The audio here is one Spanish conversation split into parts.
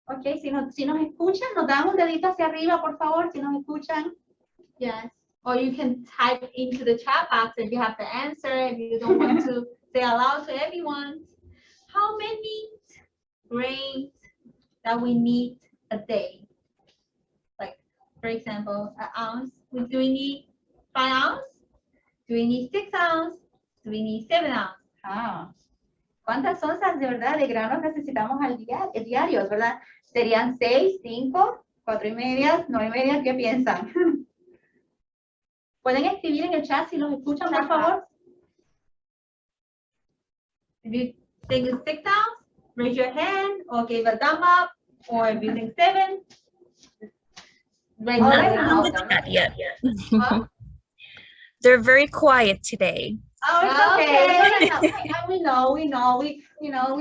Ok, si nos escuchan, nos dan un dedito hacia arriba, por favor, si nos escuchan. Yes. Or you can type into the chat box if you have the answer, if you don't want to say aloud to everyone. How many grains that we need a day? Like, for example, an ounce. Do we need 5 ounces? Do we need 6 ounces? Do we need 7 ounces? Ah, ¿cuántas onzas de verdad de granos necesitamos al día, diarios, verdad? ¿Serían 6, 5, 4 y media, 9 y media? ¿Qué piensan? ¿Pueden escribir en el chat si nos escuchan, por favor? If you think it's 6 ounces, raise your hand or give a thumb up. Or if you think 7, raise Not yet. Huh? They're very quiet today. Oh, it's okay. Okay. We know. We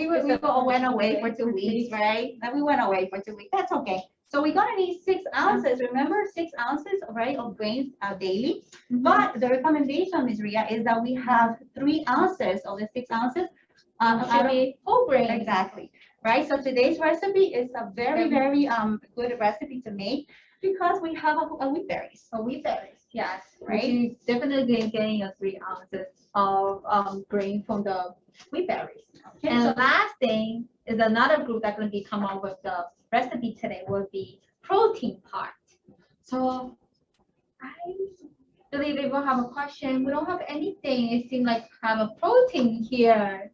went away for 2 weeks, right? We went away for 2 weeks. That's okay. So we're gonna need 6 ounces. Remember, 6 ounces, right, of grains daily. But the recommendation, Ms. Ria, is that we have 3 ounces of the 6 ounces. Should be whole grain. Exactly. Right. So today's recipe is a very good recipe to make because we have a wheat berries. So wheat berries, yes. Right. You definitely getting your 3 ounces of grain from the wheat berries. Okay, And so the last thing is another group that's going to be come up with the recipe today will be protein part. So I believe if we have a question, we don't have anything. It seems like have a protein here.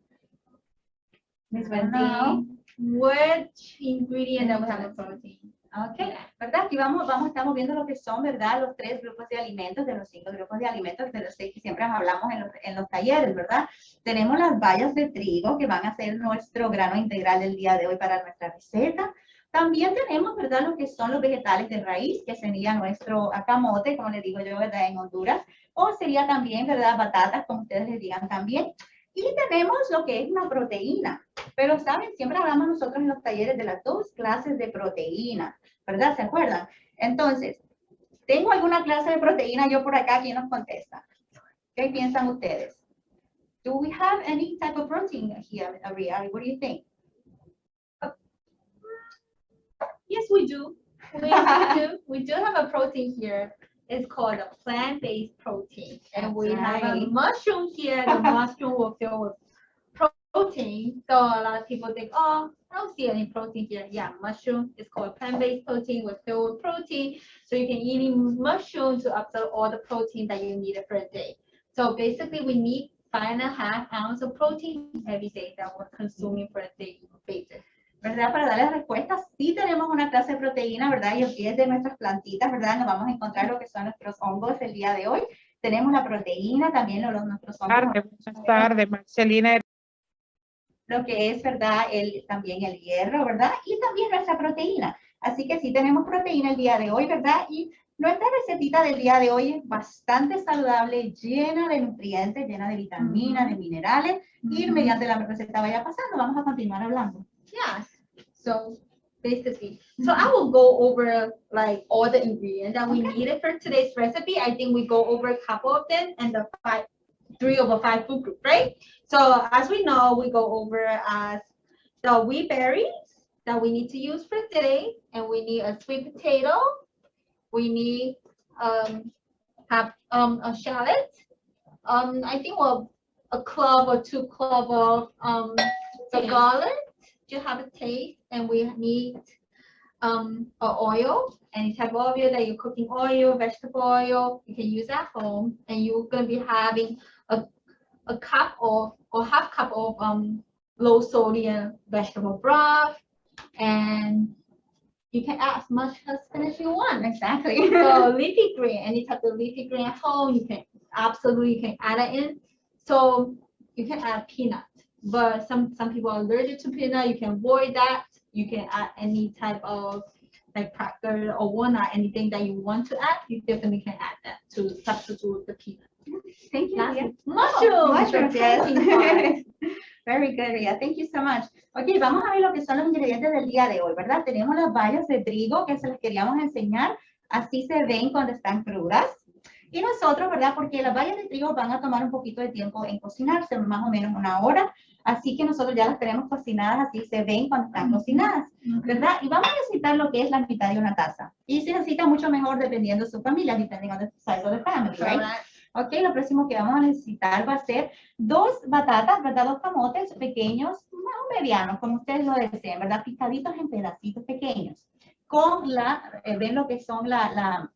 Ms. Wendy, Wendy. which ingredient that we have a protein? Ok, ¿verdad? Aquí estamos viendo lo que son, ¿verdad? Los 3 grupos de alimentos, de los 5 grupos de alimentos, de los 6 que siempre hablamos en los talleres, ¿verdad? Tenemos las bayas de trigo, que van a ser nuestro grano integral del día de hoy para nuestra receta. También tenemos, ¿verdad? Lo que son los vegetales de raíz, que sería nuestro camote, como les digo yo, ¿verdad? En Honduras. O sería también, ¿verdad? Batatas, como ustedes les digan también. Y tenemos lo que es una proteína. Pero, ¿saben? Siempre hablamos nosotros en los talleres de las 2 clases de proteína, ¿verdad? ¿Se acuerdan? Entonces, ¿tengo alguna clase de proteína yo por acá? ¿Quién nos contesta? ¿Qué piensan ustedes? Do we have any type of protein here, Aria? What do you think? Yes, we do. We do have a protein here. It's called a plant-based protein. And we have a mushroom here. The mushroom will fill with protein. So a lot of people think, oh, I don't see any protein here. Yeah, mushroom is called plant-based protein with filled with protein. So you can eat mushroom to absorb all the protein that you need for a day. So basically we need 5.5 ounces of protein every day that we're consuming for a daily basis. ¿Verdad? Para darles respuestas, sí tenemos una clase de proteína, ¿verdad? Y aquí es de nuestras plantitas, ¿verdad? Nos vamos a encontrar lo que son nuestros hongos el día de hoy. Tenemos la proteína, también nuestros hongos. Buenas tardes, Marcelina. Lo que es, ¿verdad? También el hierro, ¿verdad? Y también nuestra proteína. Así que sí tenemos proteína el día de hoy, ¿verdad? Y nuestra recetita del día de hoy es bastante saludable, llena de nutrientes, llena de vitaminas, de minerales. Y mediante la receta vaya pasando, vamos a continuar hablando. Yes. So basically, so I will go over like all the ingredients that we needed for today's recipe. I think we go over a couple of them and the 3 over 5 food group, right? So as we know, we go over as the wheat berries that we need to use for today, and we need a sweet potato. We need have a shallot. I think a clove or 2 cloves of the garlic to have a taste, and we need oil, any type of oil that you're cooking oil, vegetable oil, you can use at home, and you're going to be having a cup of or half cup of low sodium vegetable broth, and you can add as much spinach you want. Exactly. So leafy green, any type of leafy green at home, you can absolutely add it in. So you can add peanut. But some people are allergic to peanut. You can avoid that. You can add any type of like cracker or walnut, anything that you want to add. You definitely can add that to substitute the peanut. Thank you. Yes. Mushrooms, yes. Very good, Ria. Thank you so much. Ok, vamos a ver lo que son los ingredientes del día de hoy, ¿verdad? Tenemos las bayas de trigo que se las queríamos enseñar. Así se ven cuando están crudas. Y nosotros, ¿verdad? Porque las bayas de trigo van a tomar un poquito de tiempo en cocinarse, más o menos 1 hora. Así que nosotros ya las tenemos cocinadas, así se ven cuando están cocinadas, ¿verdad? Y vamos a necesitar lo que es la mitad de una taza. Y se necesita mucho mejor dependiendo de su familia, depending on the size of the family, right? Ok, lo próximo que vamos a necesitar va a ser 2 batatas, ¿verdad? 2 camotes pequeños, más o medianos, como ustedes lo deseen, ¿verdad? Picaditos en pedacitos pequeños. Con ven lo que son la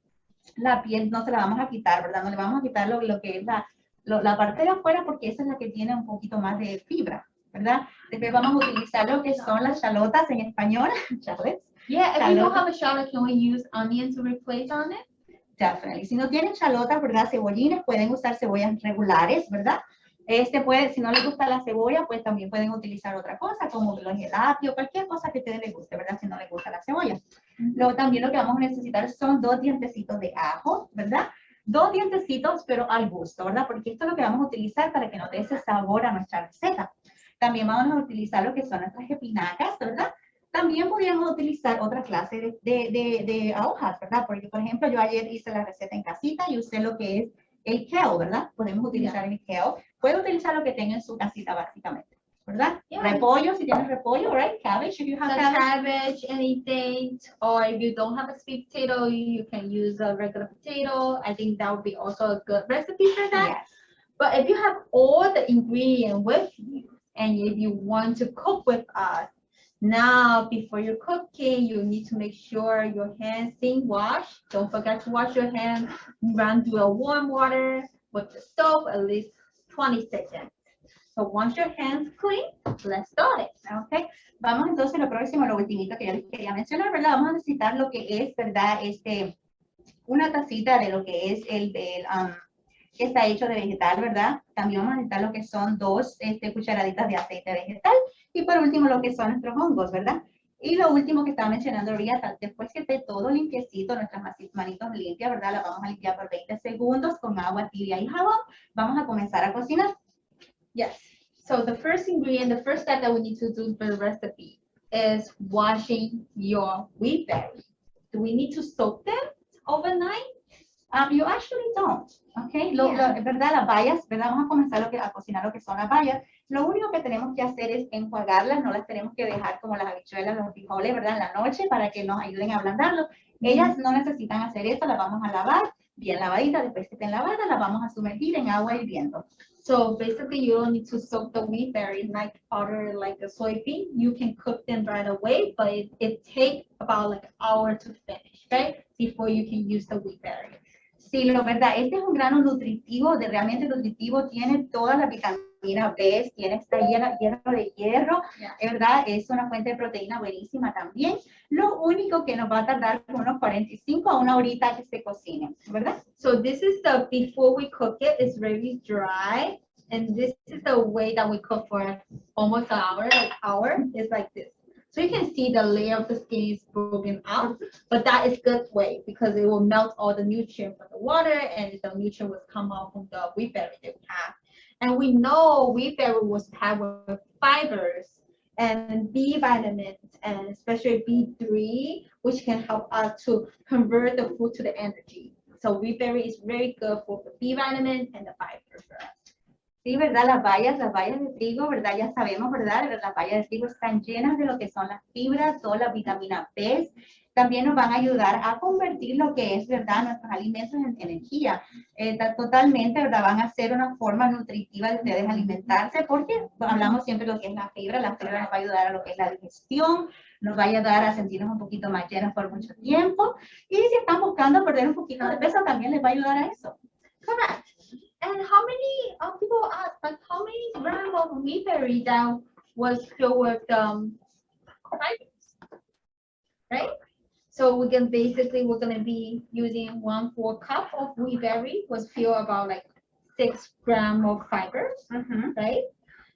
piel, no se la vamos a quitar, ¿verdad? No le vamos a quitar lo que es la parte de afuera porque esa es la que tiene un poquito más de fibra, ¿verdad? Después vamos a utilizar lo que son las chalotas en español, shallots. Yeah, if we don't have a shallot, can we use onion to replace on it? Definitely. Si no tienen chalotas, ¿verdad? Cebollines, pueden usar cebollas regulares, ¿verdad? Si no les gusta la cebolla, pues también pueden utilizar otra cosa, como el apio, cualquier cosa que a ustedes les guste, ¿verdad? Si no les gusta la cebolla. Luego también lo que vamos a necesitar son 2 dientecitos de ajo, ¿verdad? 2 dientecitos, pero al gusto, ¿verdad? Porque esto es lo que vamos a utilizar para que nos dé ese sabor a nuestra receta. También vamos a utilizar lo que son nuestras espinacas, ¿verdad? También podríamos utilizar otra clase de hojas, ¿verdad? Porque, por ejemplo, yo ayer hice la receta en casita y usé lo que es el kale, ¿verdad? Podemos utilizar el kale. Puede utilizar lo que tenga en su casita, básicamente, ¿verdad? Yeah. Repollo, si tienes repollo, right? Cabbage, if you have So cabbage. cabbage, anything, or if you don't have a sweet potato, you can use a regular potato. I think that would be also a good recipe for that. Yes. But if you have all the ingredients with you, and if you want to cook with us, now before you're cooking, you need to make sure your hands stay washed. Don't forget to wash your hands. Run through a warm water with the soap at least 20 seconds. So once your hands clean, let's start it. Okay. Vamos entonces a lo próximo, lo ultimito que yo les quería mencionar, ¿verdad? Vamos a necesitar lo que es, ¿verdad? Una tacita de lo que es que está hecho de vegetal, ¿verdad? También vamos a necesitar lo que son 2 cucharaditas de aceite vegetal. Y por último, lo que son nuestros hongos, ¿verdad? Y lo último que estaba mencionando ahorita, después que esté todo limpiecito, nuestras manitos limpias, ¿verdad? Las vamos a limpiar por 20 segundos con agua tibia y jabón. Vamos a comenzar a cocinar. Yes. So the first ingredient, the first step that we need to do for the recipe is washing your wheat berries. Do we need to soak them overnight? You actually don't, okay? ¿Verdad? Las bayas, ¿verdad? Vamos a comenzar a cocinar lo que son las bayas. Lo único que tenemos que hacer es enjuagarlas, no las tenemos que dejar como las habichuelas, los frijoles, ¿verdad? En la noche para que nos ayuden a ablandarlo. Ellas no necesitan hacer eso, las vamos a lavar, bien lavaditas, después que estén lavadas, las vamos a sumergir en agua hirviendo. So basically, you don't need to soak the wheat berries like a soybean. You can cook them right away, but it takes about like an hour to finish, right? Before you can use the wheat berries. Sí, verdad, este es un grano nutritivo, realmente nutritivo, tiene toda la vitamina B, está lleno de hierro, ¿verdad? Es una fuente de proteína buenísima también. Lo único que nos va a tardar unos 45 a 1 horita que se cocine, ¿verdad? So this is before we cook it, it's very dry. And this is the way that we cook for almost an hour, it's like this. So you can see the layer of the skin is broken out, but that is good way because it will melt all the nutrient from the water and the nutrient will come out from the wheat berry that we have. And we know wheat berry was packed with fibers and B vitamins and especially B3, which can help us to convert the food to the energy. So wheat berry is very good for the B vitamins and the fiber for us. Sí, ¿verdad? Las bayas de trigo, ¿verdad? Ya sabemos, ¿verdad? Las bayas de trigo están llenas de lo que son las fibras, toda la vitamina B. También nos van a ayudar a convertir lo que es, ¿verdad? Nuestros alimentos en energía. Totalmente, ¿verdad? Van a ser una forma nutritiva de ustedes alimentarse porque hablamos siempre de lo que es la fibra nos va a ayudar a lo que es la digestión, nos va a ayudar a sentirnos un poquito más llenos por mucho tiempo. Y si están buscando perder un poquito de peso, también les va a ayudar a eso. Correct. And how many people ask, like, how many grams of wheat berry that was filled with fibers, right? So we're gonna be using 1/4 cup of wheat berry was filled about like 6 grams of fibers, right?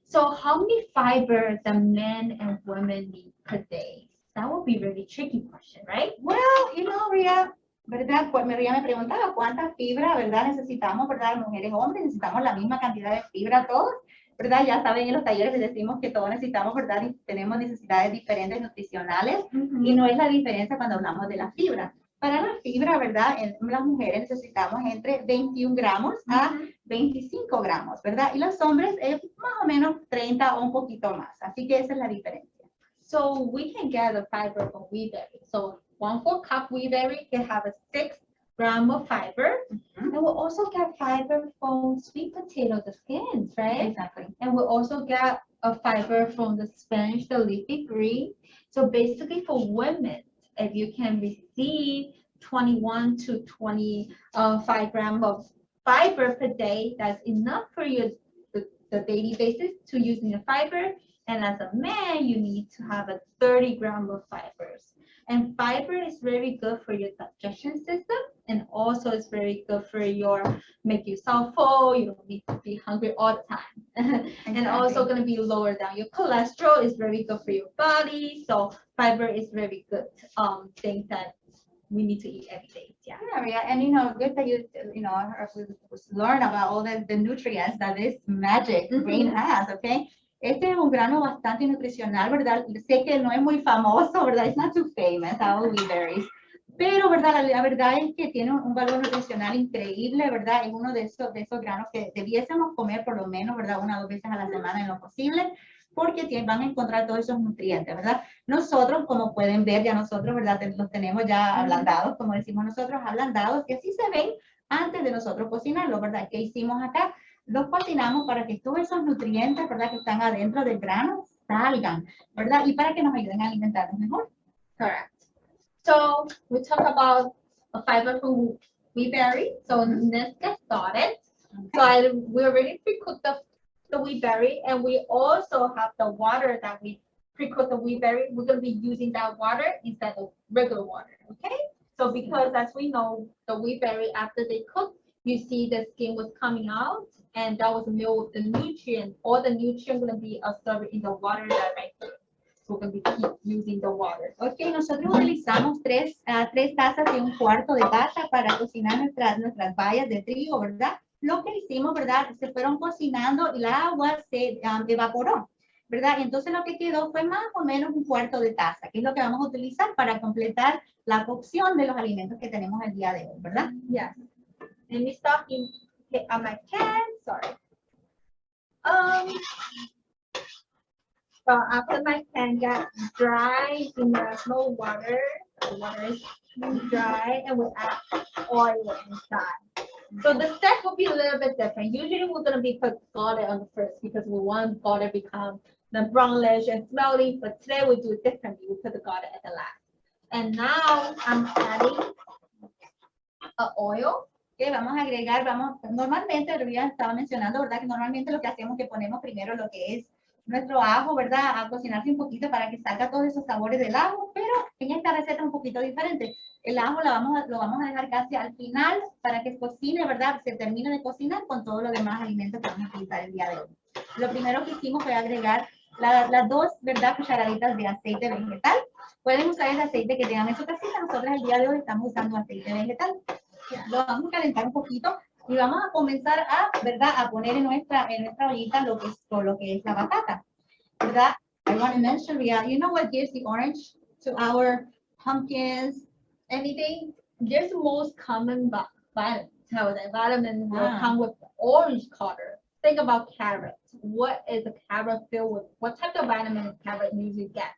So how many fibers do men and women need per day? That would be a really tricky question, right? Well, you know, Ria, ¿verdad? Pues María me preguntaba cuánta fibra, ¿verdad? Necesitamos, ¿verdad? Mujeres, hombres, necesitamos la misma cantidad de fibra todos, ¿verdad? Ya saben, en los talleres les decimos que todos necesitamos, ¿verdad? Y tenemos necesidades diferentes nutricionales y no es la diferencia cuando hablamos de la fibra. Para la fibra, ¿verdad? En las mujeres necesitamos entre 21 gramos a 25 gramos, ¿verdad? Y los hombres es más o menos 30 o un poquito más. Así que esa es la diferencia. So we can get the fiber from wheat berry. So 1/4 cup wheat berry can have a 6 gram of fiber. And we'll also get fiber from sweet potato, the skins, right? Exactly. And we'll also get a fiber from the spinach, the leafy green. So basically for women, if you can receive 21 to 25 grams of fiber per day, that's enough for your the daily basis to using the fiber. And as a man, you need to have a 30 grams of fibers. And fiber is very good for your digestion system, and also it's very good for your make yourself full. You don't need to be hungry all the time. And also going to be lower down your cholesterol. Is very good for your body. So fiber is very good thing that we need to eat every day. Yeah. Yeah, and you know, good that you learn about all the nutrients that this magic green has, okay? Este es un grano bastante nutricional, ¿verdad? Sé que no es muy famoso, ¿verdad? It's not too famous, all wheat berries. Pero, ¿verdad? La verdad es que tiene un valor nutricional increíble, ¿verdad? Es uno de esos granos que debiésemos comer por lo menos, ¿verdad? 1 o 2 veces a la semana en lo posible, porque van a encontrar todos esos nutrientes, ¿verdad? Nosotros, como pueden ver, ya nosotros, ¿verdad? Los tenemos ya ablandados, como decimos nosotros, ablandados, que así se ven antes de nosotros cocinarlos, ¿verdad? ¿Qué hicimos acá? Los cocinamos para que todos esos nutrientes, ¿verdad? Que están adentro del grano salgan, ¿verdad? Y para que nos ayuden a alimentarnos mejor. Correct. So we talk about a fiber from wheat berry. So let's get started. So we already pre-cooked the wheat berry, and we also have the water that we pre-cooked the wheat berry. We're going to be using that water instead of regular water, okay? So because as we know, the wheat berry, after they cook, you see the skin was coming out, and that was the nutrient. All the nutrients going to be absorbed in the water that right there. So we're going to keep using the water. Ok, nosotros utilizamos 3 tazas y 1/4 de taza para cocinar nuestras bayas de trigo, ¿verdad? Lo que hicimos, ¿verdad? Se fueron cocinando y la agua se evaporó, ¿verdad? Entonces lo que quedó fue más o menos 1/4 de taza, que es lo que vamos a utilizar para completar la cocción de los alimentos que tenemos el día de hoy, ¿verdad? Yes. And we start on my pan, sorry. So after my pan got dry, there's no water, the water is dry, and we add oil inside. So the step will be a little bit different. Usually we're going to be put garlic on the first because we want garlic to become the brownish and smelly, but today we do it differently. We put the garlic at the last. And now I'm adding oil. Que vamos a agregar, normalmente, lo ya estaba mencionando, ¿verdad? Que normalmente lo que hacemos es que ponemos primero lo que es nuestro ajo, ¿verdad? A cocinarse un poquito para que salga todos esos sabores del ajo, pero en esta receta es un poquito diferente. El ajo lo vamos a dejar casi al final para que cocine, ¿verdad? Se termine de cocinar con todos los demás alimentos que vamos a utilizar el día de hoy. Lo primero que hicimos fue agregar las 2, ¿verdad? Cucharaditas de aceite vegetal. Pueden usar el aceite que tengan en su casita. Nosotros el día de hoy estamos usando aceite vegetal. Lo vamos a calentar un poquito y vamos a comenzar ¿verdad? A poner en nuestra ollita lo que es la batata, ¿verdad? I want to mention, you know what gives the orange to our pumpkins, anything? There's the most common vitamin. So the vitamin will come with orange color. Think about carrots. What is a carrot filled with? What type of vitamin carrot usually get?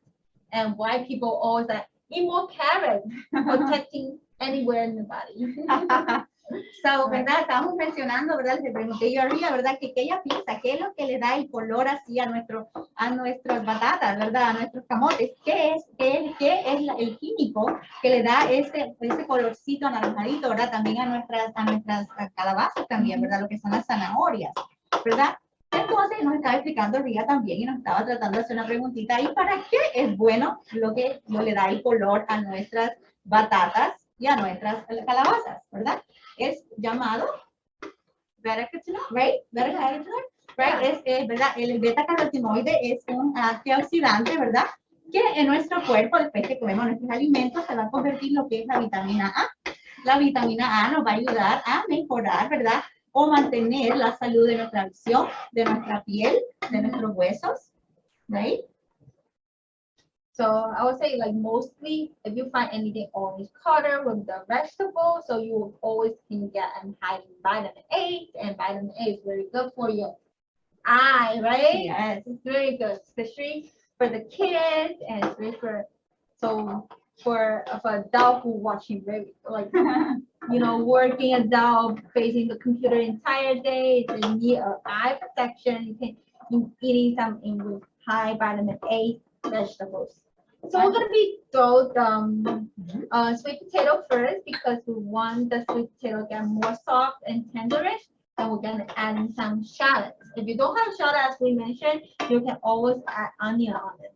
And why people always like, eat more carrots, protecting anywhere in the body. So, ¿verdad? Estamos mencionando, ¿verdad? Le pregunté yo arriba, ¿verdad? Que ella piensa, ¿qué es lo que le da el color así a nuestras batatas, ¿verdad? A nuestros camotes. ¿Qué es el químico que le da ese colorcito anaranjadito, ¿verdad? También a nuestras calabazas también, ¿verdad? Lo que son las zanahorias, ¿verdad? Entonces nos estaba explicando Ría también y nos estaba tratando de hacer una preguntita. ¿Y para qué es bueno lo que le da el color a nuestras batatas y a nuestras calabazas, ¿verdad? Es llamado beta-carotenoid, right? Beta-carotenoid, right? Es ¿verdad? El beta-carotenoide es un antioxidante, ¿verdad? Que en nuestro cuerpo, después que comemos nuestros alimentos, se va a convertir en lo que es la vitamina A. La vitamina A nos va a ayudar a mejorar, ¿verdad? O mantener la salud de nuestra visión, de nuestra piel, de nuestros huesos, right? So I would say like mostly if you find anything orange color with the vegetable, so you always can get high in vitamin A, and vitamin A is very good for your eye, right? Yes. It's very good, especially for the kids, and especially for adult who watching very like working adult facing the computer entire day, they need eye protection. You can eating something with high vitamin A vegetables. So we're gonna be throw the sweet potato first because we want the sweet potato to get more soft and tenderish. And we're gonna add in some shallots. If you don't have shallots, as we mentioned, you can always add onion on it.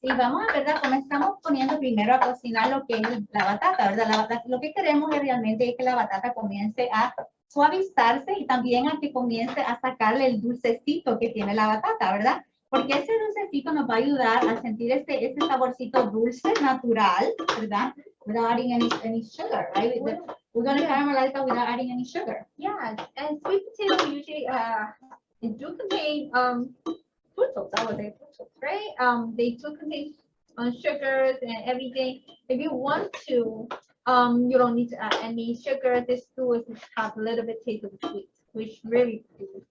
Y vamos a ver cómo estamos poniendo primero a cocinar lo que es la batata, ¿verdad? Lo que queremos es realmente que la batata comience a suavizarse y también a que comience a sacarle el dulcecito que tiene la batata, ¿verdad? Porque ese dulcecito nos va a ayudar a sentir ese saborcito dulce, natural, ¿verdad? Without adding any sugar, right? We're going to caramelize that without adding any sugar. Yeah, and sweet potato usually it do contain fructose, I would say fructose, right? They do contain sugars and everything. If you want to, you don't need to add any sugar. This too has a little bit taste of sweet, which really good.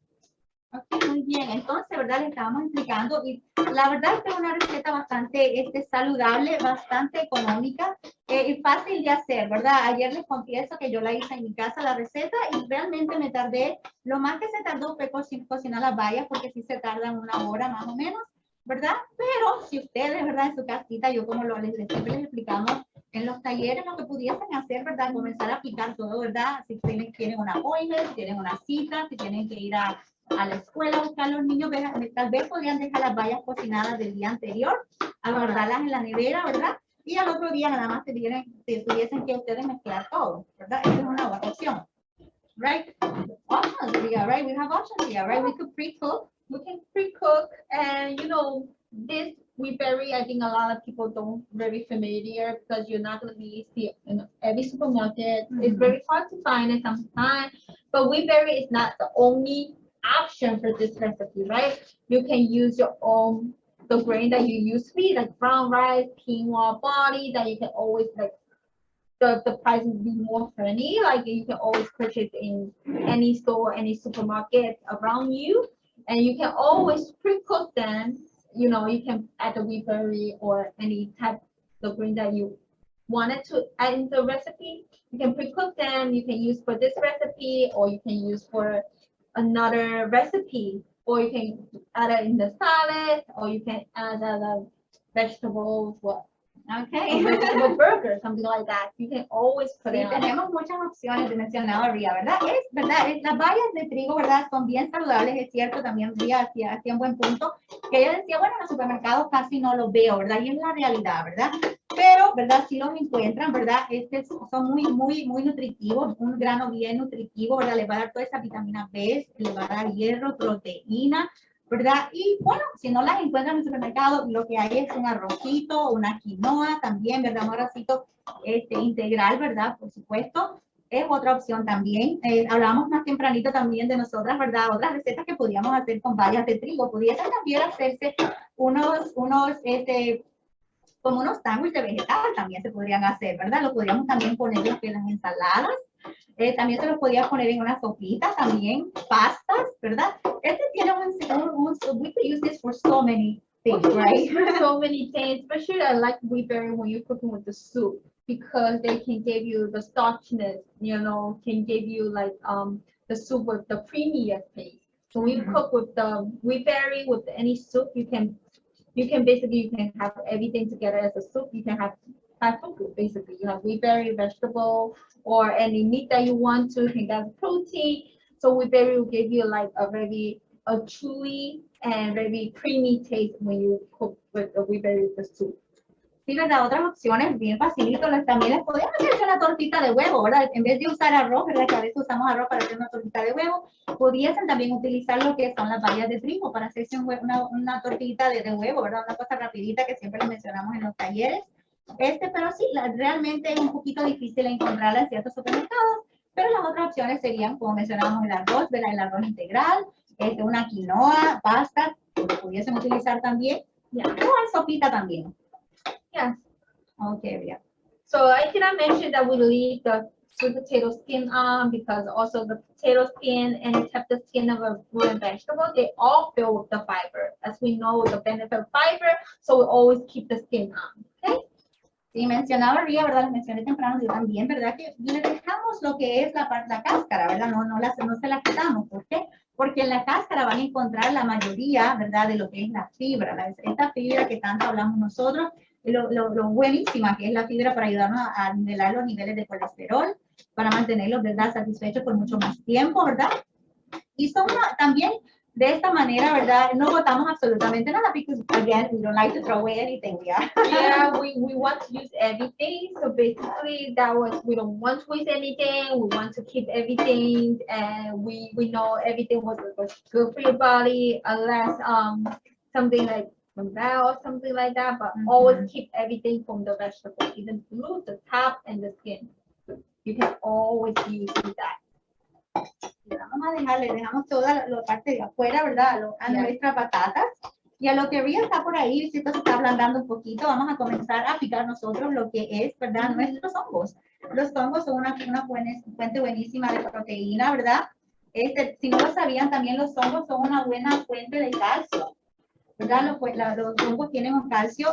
Okay, muy bien, entonces, ¿verdad? Le estábamos explicando y la verdad es que es una receta bastante saludable, bastante económica y fácil de hacer, ¿verdad? Ayer les confieso que yo la hice en mi casa la receta y realmente me tardé, lo más que se tardó fue cocinar las bayas porque sí se tardan 1 hora más o menos, ¿verdad? Pero si ustedes, ¿verdad? En su casita, yo como siempre les explicamos en los talleres, lo que pudiesen hacer, ¿verdad? Comenzar a aplicar todo, ¿verdad? Si tienen un appointment, si tienen una cita, si tienen que ir a la escuela a buscar a los niños, tal vez podrían dejar las bayas cocinadas del día anterior, guardarlas en la nevera, ¿verdad? Y al otro día nada más tuviesen que ustedes mezclar todo, ¿verdad? Esa es una buena opción. Right? Options, yeah, right? We have options here, right? We could pre-cook. We can pre-cook, and this wheat berry, I think a lot of people don't very familiar because you're not going to be see in every supermarket. It's very hard to find it sometimes, but wheat berry is not the only option for this recipe, right? You can use your own the grain that you usually like brown rice, quinoa, body that you can always like the price will be more friendly. Like you can always purchase in any store, any supermarket around you, and you can always pre-cook them. You can add the wheat berry or any type of grain that you wanted to add in the recipe. You can pre-cook them. You can use for this recipe, or you can use for another recipe, or you can add it in the salad, or you can add vegetables, vegetable burger, something like that. You can always put Sí, it on. tenemos muchas opciones, mencionaba Ria, ¿verdad? Las bayas de trigo, ¿verdad? Son bien saludables, es cierto, también Ria hacía un buen punto, que ella decía, bueno, en los supermercados casi no los veo, ¿verdad? Y es la realidad, ¿verdad? Pero, ¿verdad? Si los encuentran, ¿verdad? Son muy nutritivos, un grano bien nutritivo, ¿verdad? Les va a dar toda esa vitamina B, les va a dar hierro, proteína, ¿verdad? Y bueno, si no las encuentran en el supermercado, lo que hay es un arrocito, una quinoa también, ¿verdad? Un arrocito integral, ¿verdad? Por supuesto, es otra opción también. Hablábamos más tempranito también de nosotras, ¿verdad? Otras recetas que podíamos hacer con bayas de trigo. Pudiesen también hacerse como unos sándwiches de vegetal también se podrían hacer, ¿verdad? Lo podríamos también poner en las ensaladas. También se los podía poner en una sopita también, pastas, ¿verdad? Tiene we could use this for so many things, right? So many things, especially I like wheat berry when you're cooking with the soup because they can give you the starchiness, can give you like the soup with the creamiest taste. So when you cook with the wheat berry with any soup, you can have everything together as a soup. You can have food basically. You have wheat berry, vegetable, or any meat that you want to. You can get protein. So wheat berry will give you like a chewy and very creamy taste when you cook with the wheat berry with the soup. Sí, ¿verdad? Otras opciones bien facilito, también les podemos hacer una tortita de huevo, ¿verdad? En vez de usar arroz, ¿verdad? Que a veces usamos arroz para hacer una tortita de huevo, pudiesen también utilizar lo que son las bayas de trigo para hacerse una tortita de huevo, ¿verdad? Una cosa rapidita que siempre les mencionamos en los talleres. Pero sí, realmente es un poquito difícil encontrarla en ciertos supermercados, pero las otras opciones serían, como mencionábamos, el arroz, ¿verdad? El arroz integral, una quinoa, pasta, que pudiesen utilizar también. Yeah. O en sopita también. Yes. Okay, yeah. So I did not mention that we leave the sweet potato skin on because also the potato skin and the skin of a root vegetable, they all fill with the fiber. As we know the benefit of fiber, so we always keep the skin on. Okay? Sí, mencionaba Ría, ¿verdad? Les mencioné temprano, yo también, ¿verdad? Que le dejamos lo que es la cáscara, ¿verdad? No se la quitamos. ¿Por qué? Porque en la cáscara van a encontrar la mayoría, ¿verdad? De lo que es la fibra, esta fibra que tanto hablamos nosotros, lo buenísima que es la fibra para ayudarnos a nivelar los niveles de colesterol, para mantenerlos, ¿verdad? Satisfechos por mucho más tiempo, ¿verdad? Y son también de esta manera, ¿verdad? No botamos absolutamente nada because, again, we don't like to throw away anything. Yeah, we want to use everything. So basically, that was we don't want to waste anything. We want to keep everything, and we know everything was good for your body, unless something like that or something like that. But always keep everything from the vegetable, even fruit, the top and the skin. You can always use that. Vamos a dejarle, dejamos toda la parte de afuera, ¿verdad? A nuestras patatas. Y a lo que Ría está por ahí, si esto se está ablandando un poquito, vamos a comenzar a picar nosotros lo que es, ¿verdad? Nuestros hongos. Los hongos son una fuente buenísima de proteína, ¿verdad? Si no lo sabían, también los hongos son una buena fuente de calcio, ¿verdad? Los hongos tienen un calcio.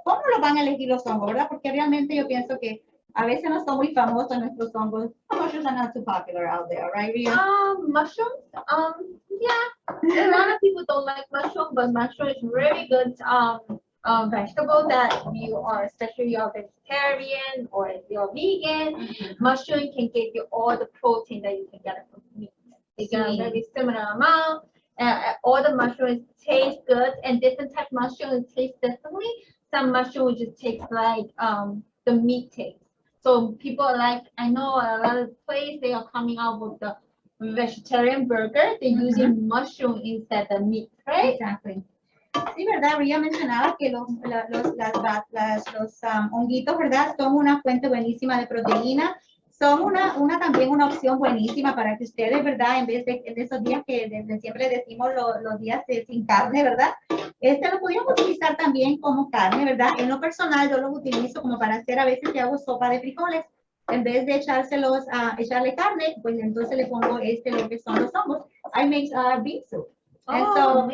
¿Cómo lo van a elegir los hongos, verdad? Porque realmente yo pienso que a veces no son muy famosos nuestros hongos. Mushrooms are not too popular out there, right, Ria? Mushrooms. Yeah. A lot of people don't like mushroom, but mushroom is really good vegetable that you are, especially you're vegetarian or if you're vegan. Mushroom can give you all the protein that you can get from meat. They get a very similar amount. All the mushrooms taste good, and different type of mushrooms taste differently. Some mushrooms just taste like the meat taste. So people like, I know a lot of places they are coming out with the vegetarian burger. They're using mushroom instead of meat, right? Exactly. Sí, ¿verdad? Ria mencionaba que los honguitos, ¿verdad? Son una fuente buenísima de proteína. Son también una opción buenísima para que ustedes, ¿verdad? En vez de esos días que siempre decimos los días sin carne, ¿verdad? Lo podríamos utilizar también como carne, ¿verdad? En lo personal yo los utilizo como para hacer, a veces que hago sopa de frijoles. En vez de echarle carne, pues entonces le pongo lo que son los hongos. I make bean soup. And so,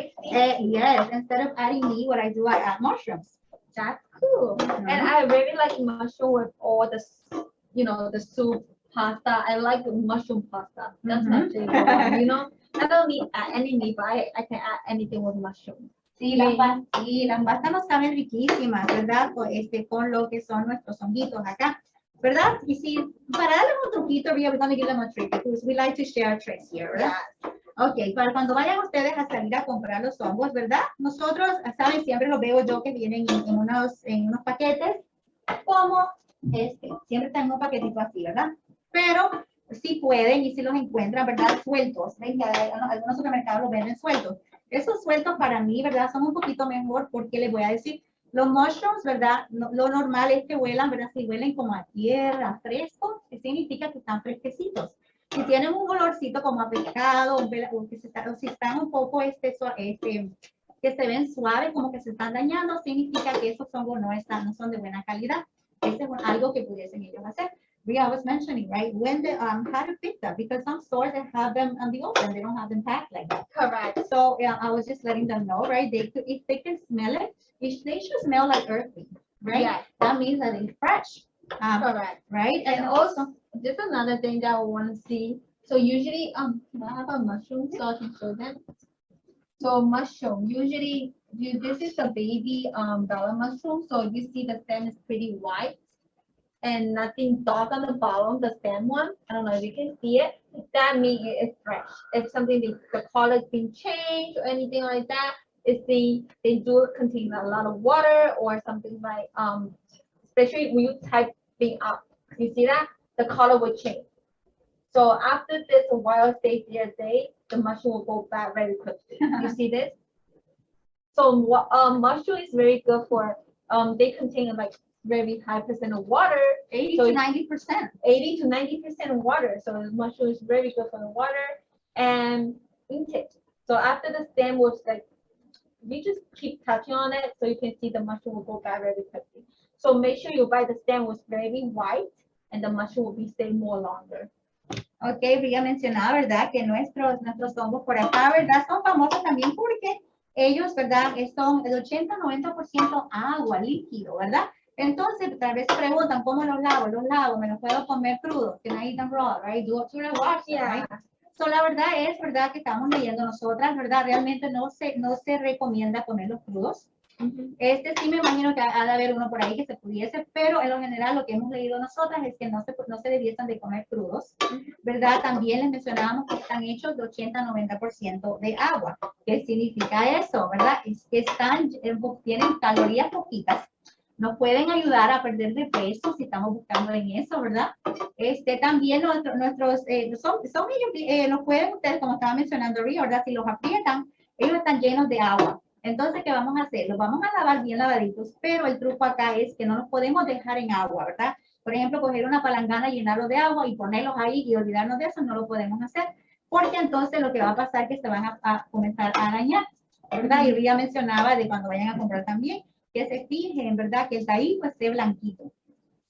yes, instead of adding meat, what I do, I add mushrooms. That's cool. And I really like mushroom with all the, the soup, pasta. I like the mushroom pasta. That's my favorite one, you know? I don't need any meat, but I can add anything with mushroom. Sí, las pastas nos saben riquísimas, ¿verdad? Con lo que son nuestros honguitos acá, ¿verdad? Y si, para darle un truquito, we're going to give them a trick, because we like to share tricks here, ¿verdad? Ok, para cuando vayan ustedes a salir a comprar los hongos, ¿verdad? Nosotros, saben, siempre los veo yo que vienen en unos paquetes, como siempre tengo un paquetito así, ¿verdad? Pero si pueden y si los encuentran, ¿verdad? Sueltos, ¿ven? Algunos supermercados los venden sueltos. Esos sueltos para mí, ¿verdad? Son un poquito mejor porque les voy a decir, los mushrooms, ¿verdad? Lo normal es que huelan, ¿verdad? Si huelen como a tierra, fresco, que significa que están fresquecitos. Si tienen un olorcito como a pescado, o si están un poco que se ven suaves, como que se están dañando, significa que esos hongos no son de buena calidad. Eso es algo que pudiesen ellos hacer. I was mentioning, right, when how to pick them, because some stores that have them on the open, they don't have them packed like that. Correct. So I was just letting them know, right, if they can smell it, they should smell like earthy, right? Yeah. That means that it's fresh. Correct. Right? And also, just another thing that I want to see. So usually, can I have a mushroom so I can show them? So mushroom, usually, this is a baby bella mushroom. So you see the stem is pretty white and nothing dark on the bottom, the stem one. I don't know if you can see it. That means it's fresh. If something, the color has been changed or anything like that, they do contain a lot of water or something like, especially when you type thing up, you see that? The color will change. So after this, a while stays there, the mushroom will go bad very quickly. You see this? So mushroom is very good for, they contain like very high percent of water. 80 to 90%. 80 to 90% of water. So mushroom is very good for the water and intake. So after the stem was like we just keep touching on it so you can see the mushroom will go bad very quickly. So make sure you buy the stem was very white and the mushroom will be stay more longer. Ok, Ria mencionaba, ¿verdad? Que nuestros hongos por acá, ¿verdad? Son famosos también porque ellos, ¿verdad? Son el 80-90% agua, líquido, ¿verdad? Entonces, tal vez se preguntan, ¿cómo los lavo? Los lavo, me los puedo comer crudos. Can I eat them raw, right? Do it wash, Yeah. right? So, la verdad es, ¿verdad? Que estamos leyendo nosotras, ¿verdad? Realmente no se recomienda comerlos crudos. Sí me imagino que ha de haber uno por ahí que se pudiese, pero en lo general lo que hemos leído nosotras es que no se debiesen de comer crudos, ¿verdad? También les mencionábamos que están hechos de 80-90% de agua. ¿Qué significa eso, verdad? Es que tienen calorías poquitas, nos pueden ayudar a perder de peso si estamos buscando en eso, ¿verdad? También nuestros, los pueden ustedes, como estaba mencionando Ria, ¿verdad? Si los aprietan, ellos están llenos de agua. Entonces, ¿qué vamos a hacer? Los vamos a lavar bien lavaditos, pero el truco acá es que no los podemos dejar en agua, ¿verdad? Por ejemplo, coger una palangana, llenarlo de agua y ponerlos ahí y olvidarnos de eso, no lo podemos hacer, porque entonces lo que va a pasar es que se van a comenzar a dañar, ¿verdad? Y Ria mencionaba de cuando vayan a comprar también, que se fijen, ¿verdad? Que el taíz pues esté blanquito,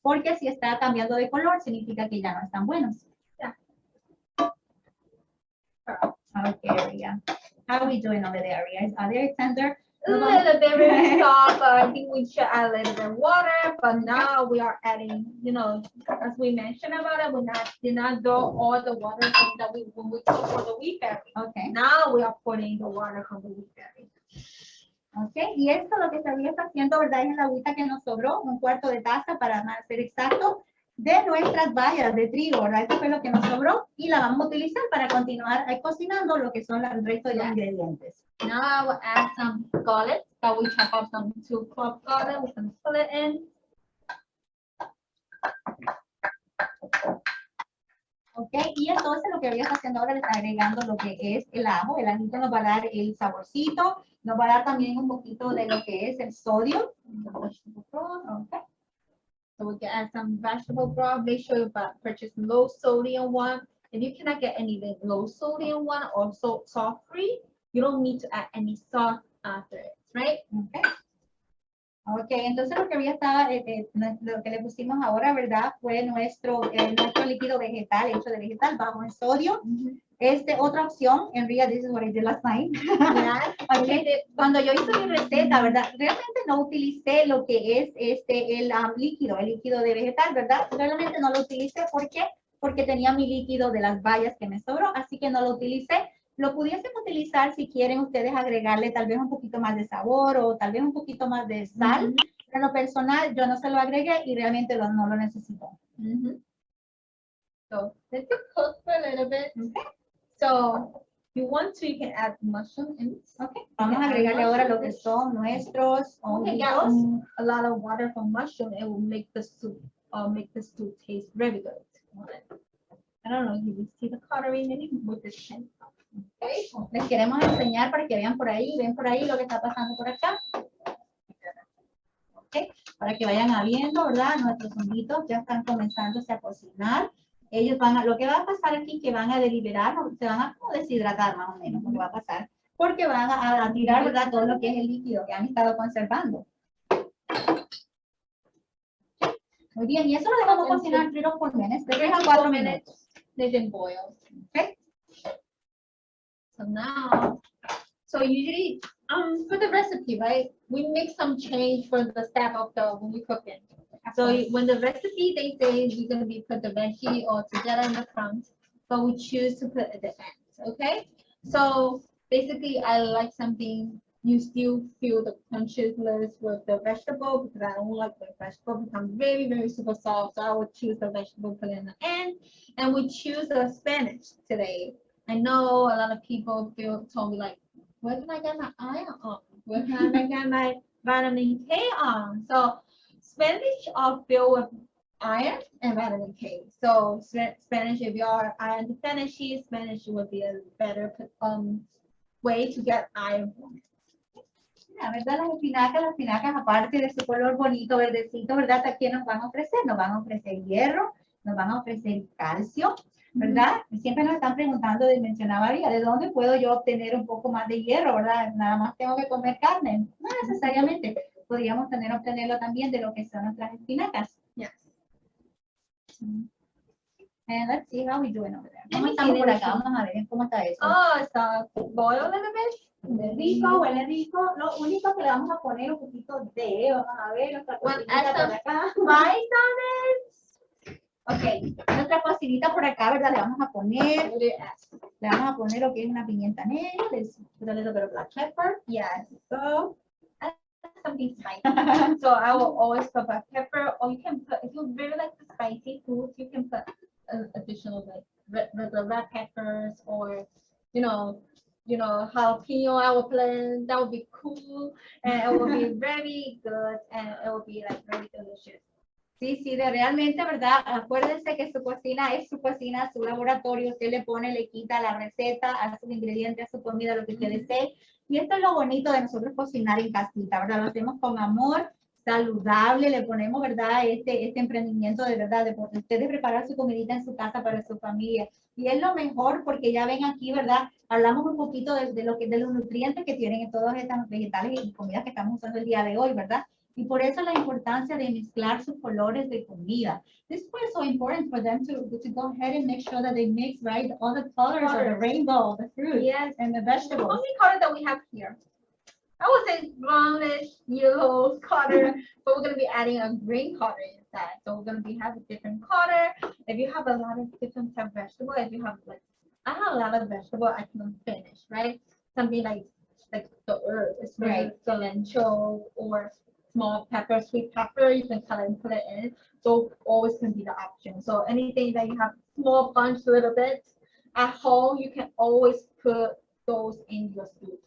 porque si está cambiando de color, significa que ya no están buenos. Yeah. Okay, Ria. How are we doing over there, Ria? Are they tender? A little bit very soft, but I think we should add a little bit of water. But now we are adding, you know, as we mentioned about it, did not do all the water that when we took for the wheat berry. Okay. Now we are putting the water from the wheat berry. Okay, y esto lo que Ria está haciendo, ¿verdad? Es la agüita que nos sobró, 1/4 de taza para ser exacto, de nuestras bayas de trigo, ¿verdad? Esto fue lo que nos sobró y la vamos a utilizar para continuar cocinando lo que son el resto de los ingredientes. Now I will add some garlic, but we chop up some 2 cloves garlic. We're going to put it in. Ok, y entonces lo que voy a estar haciendo ahora es agregando lo que es el ajo. El ajito nos va a dar el saborcito, nos va a dar también un poquito de lo que es el sodio. Okay. So we can add some vegetable broth. Make sure you purchase low sodium one. If you cannot get any low sodium one or salt free, you don't need to add any salt after it, right? Okay. Ok, entonces lo que había estado, lo que le pusimos ahora, ¿verdad? Fue nuestro líquido vegetal, hecho de vegetal, bajo en sodio. Otra opción, en Ria, this is what I did last night. Yeah. Okay. Cuando yo hice mi receta, ¿verdad? Realmente no utilicé lo que es el líquido de vegetal, ¿verdad? Realmente no lo utilicé, ¿por qué? Porque tenía mi líquido de las bayas que me sobró, así que no lo utilicé. Lo pudiesen utilizar si quieren ustedes agregarle tal vez un poquito más de sabor o tal vez un poquito más de sal. En lo personal, yo no se lo agregué y realmente no lo necesito. So let it cook for a little bit. Okay. So you want to, you can add mushroom in. Okay. Vamos a agregarle ahora lo que son nuestros honguitos. A lot of water from mushroom, it will make the soup taste very good. I don't know if you see the coloring in it with the pen. Okay. Les queremos enseñar para que vean por ahí, ven por ahí lo que está pasando por acá. Okay. Para que vayan viendo, ¿verdad? Nuestros honguitos ya están comenzándose a cocinar. Ellos lo que va a pasar aquí es que van a deliberar, se van a como deshidratar más o menos, lo que va a pasar, porque van a tirar, ¿verdad? Todo lo que es el líquido que han estado conservando. Muy bien, y eso lo dejamos cocinar 3 or 4 minutes, 3 a 4 minutos. They can boil. Okay. So now, usually, for the recipe, right, we make some change for the step of when we cook it. So when the recipe, they say we're going to be put the veggie all together in the front, but we choose to put at the end, okay? So basically, I like something, you still feel the crunchiness with the vegetable because I don't like the vegetable become very, very super soft. So I would choose the vegetable, put it in the end. And we choose the spinach today. I know a lot of people told me like, where can I get my iron on? Where can I get my vitamin K on? So spinach are filled with iron and vitamin K. So spinach, if you are iron deficiency, spinach would be a better way to get iron from it. La verdad, las espinacas, aparte de su color bonito, verdecito, ¿verdad? ¿Qué nos van a ofrecer? Nos van a ofrecer hierro, nos van a ofrecer calcio, ¿verdad? Siempre nos están preguntando, mencionaba María, ¿de dónde puedo yo obtener un poco más de hierro, verdad? Nada más tengo que comer carne. No necesariamente. Podríamos obtenerlo también de lo que son nuestras espinacas. Yes. And let's see how we doing over there. Let ¿Cómo me estamos see, por let me acá? see. Vamos a ver cómo está eso. Oh, it's boil a little bit. Huele rico, huele rico. Lo único que le vamos a poner un poquito de, vamos a ver, nuestra Well, cocinita add por some acá. spice on it. Ok, nuestra cocinita por acá, ¿verdad? Le vamos a poner, What do you ask? le vamos a poner lo que es una pimienta negra, let's put a little bit of black pepper. Yes. So, Something spicy. So I will always put black pepper, or you can put, if you really like the spicy foods, you can put additional like red peppers, or jalapeno. I will blend. That would be cool, and it will be very good, and it will be like very delicious. sí, sí, realmente, ¿verdad? Acuérdense que su cocina es su cocina, su laboratorio. Usted le pone, le quita la receta, a sus ingredientes, a su comida, lo que usted desee. Y esto es lo bonito de nosotros cocinar en casita, ¿verdad? Lo hacemos con amor, saludable, le ponemos, ¿verdad? Este emprendimiento de verdad, de ustedes preparar su comidita en su casa para su familia. Y es lo mejor porque ya ven aquí, ¿verdad? Hablamos un poquito de los nutrientes que tienen todos estos vegetales y comidas que estamos usando el día de hoy, ¿verdad? Y por eso la importancia de mezclar sus colores de comida. This is why it's so important for them to go ahead and make sure that they mix, right, all the colors of the rainbow, the fruit, Yes. and the The vegetables. only color that we have here, I would say brownish, yellow color, but we're gonna be adding a green color inside. So we're gonna have a different color. If you have a lot of different type of vegetable, if you have like, I have a lot of vegetable I can finish, right? Something like the herb, it's Right. cilantro or small pepper, sweet pepper, you can cut it and put it in. So always can be the option. So anything that you have small bunch a little bit at home, you can always put those in your soup.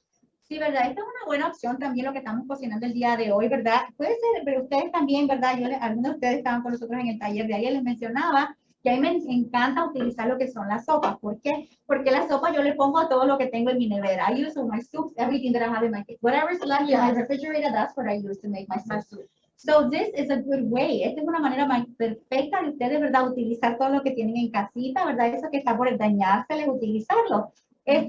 Sí, ¿verdad? Esta es una buena opción también lo que estamos cocinando el día de hoy, ¿verdad? Puede ser, pero ustedes también, ¿verdad? Algunos de ustedes estaban con nosotros en el taller de ayer, les mencionaba que a mí me encanta utilizar lo que son las sopas. ¿Por qué? Porque la sopa yo le pongo todo lo que tengo en mi nevera. I use my soups, everything that I have in my kitchen. Whatever's left in my refrigerator, that's what I use to make my soup. So this is a good way. Esta es una manera más perfecta de ustedes, ¿verdad? Utilizar todo lo que tienen en casita, ¿verdad? Eso que está por dañarse, utilizarlo.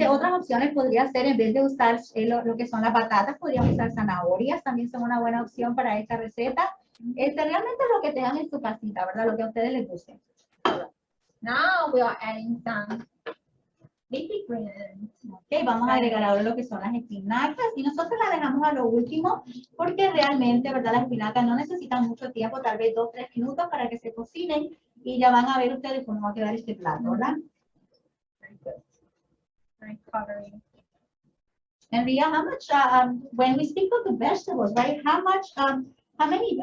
Otras opciones podría ser, en vez de usar lo que son las batatas, podríamos usar zanahorias, también son una buena opción para esta receta. Realmente lo que tengan en su casita, ¿verdad? Lo que a ustedes les guste. Now we are adding some leafy greens. Ok, vamos a agregar ahora lo que son las espinacas y nosotros las dejamos a lo último porque realmente, ¿verdad? Las espinacas no necesitan mucho tiempo, tal vez 2 o 3 minutos para que se cocinen y ya van a ver ustedes cómo va a quedar este plato, ¿verdad? Very good. Very coloring. And Ria, how much, when we speak of the vegetables, right, how many